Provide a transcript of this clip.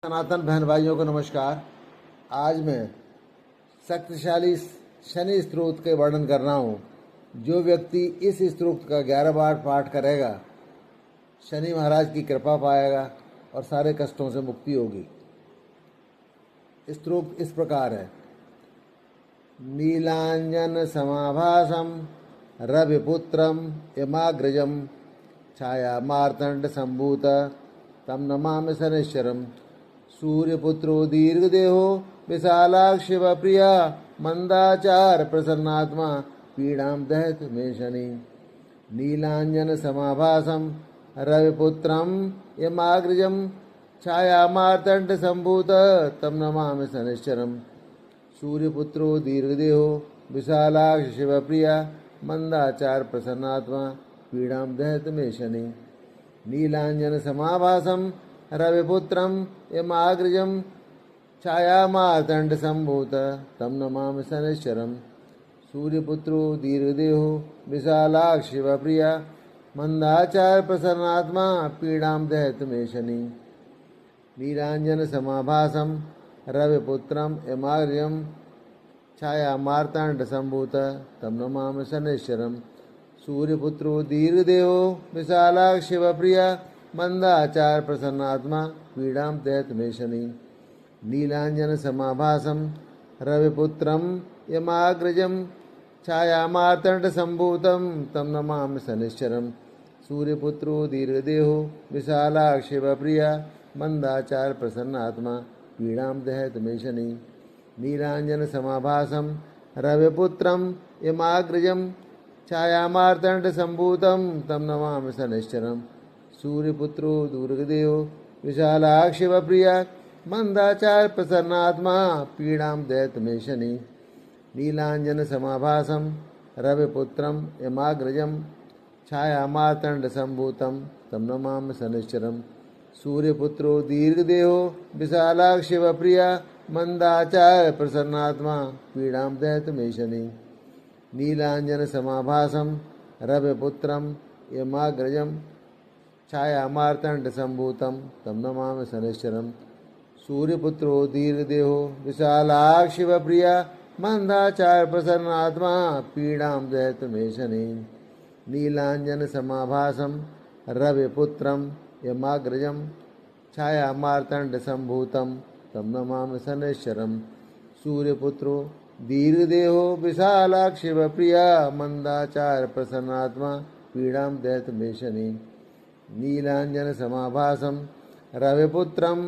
सनातन बहन भाइयों को नमस्कार। आज मैं शक्तिशाली शनि स्तोत्र के वर्णन कर रहा हूँ। जो व्यक्ति इस स्तोत्र का 11 बार पाठ करेगा शनि महाराज की कृपा पाएगा और सारे कष्टों से मुक्ति होगी। स्तोत्र इस प्रकार है। नीलांजन समाभासम रविपुत्रम यमाग्रजम छाया मार्तंड संभूत तम नमामि शनैश्चरम्। सूर्यपुत्रो दीर्घदेहो विशालाक्ष शिवप्रिया मंदाचार प्रसन्नात्मा पीड़ां दहत मे शनि। नीलांजन समाभासम रविपुत्रम यमाग्रजम छाया मार्तंड संभूत तम नमामि शनैश्चरम्। सूर्यपुत्रो दीर्घदेहो विशालाक्ष शिवप्रिया मंदाचार प्रसन्नात्मा पीड़ां दहत मे शनि। नीलांजन समाभासम रविपुत्रम यमाग्रजम छाया मार्तंड संभूत तम नमामि शनैश्चरम्। सूर्यपुत्रो दीर्घदेहो विशालाक्ष शिवप्रिया मंदाचार प्रसन्नात्मा पीड़ां दहत मे शनि। नीलांजन समाभासम रविपुत्रम यमाग्रजम छाया मार्तंड संभूत तम नमामि शनैश्चरम्। सूर्यपुत्रो दीर्घदेहो विशालाक्ष शिवप्रिया मंदाचार प्रसन्नात्मा पीड़ां दहत मे शनि। नीलांजन समाभासम रविपुत्रम यमाग्रजम छाया मार्तंड संभूतम तम नमामि शनैश्चरम्। सूर्यपुत्रो दीर्घदेहो विशालाक्ष शिवप्रिया मंदाचार प्रसन्नात्मा पीड़ां दहत मे शनि। नीलांजन समाभासम रविपुत्रम यमाग्रजम छाया मार्तंड संभूतम तम नमामि शनैश्चरम्। सूर्यपुत्रो दीर्घदेहो विशालाक्ष शिवप्रिया मंदाचार प्रसन्नात्मा पीड़ां दहत मे शनि। नीलांजन समाभासम रविपुत्रम यमाग्रजम छाया मार्तंड संभूतम तम नमामि शनैश्चरम्। सूर्यपुत्रो दीर्घदेहो विशालाक्ष शिवप्रिया मंदाचार प्रसन्नात्मा पीड़ां दहत मे शनि। नीलांजन समाभासम रविपुत्रम यमाग्रजम छाया मार्तंड संभूतम तम नमामि शनैश्चरम्। सूर्यपुत्रो दीर्घदेहो विशालाक्ष शिवप्रिया मंदाचार प्रसन्नात्मा पीड़ां दहत मे शनि। नीलांजन समाभासम रविपुत्रम यमाग्रजम छाया मार्तंड संभूतम तम नमामि शनैश्चरम्। सूर्यपुत्रो दीर्घदेहो विशालाक्ष शिवप्रिया मंदाचार प्रसन्नात्मा पीड़ां दहत मे शनि। नीलांजन समाभासम रविपुत्रम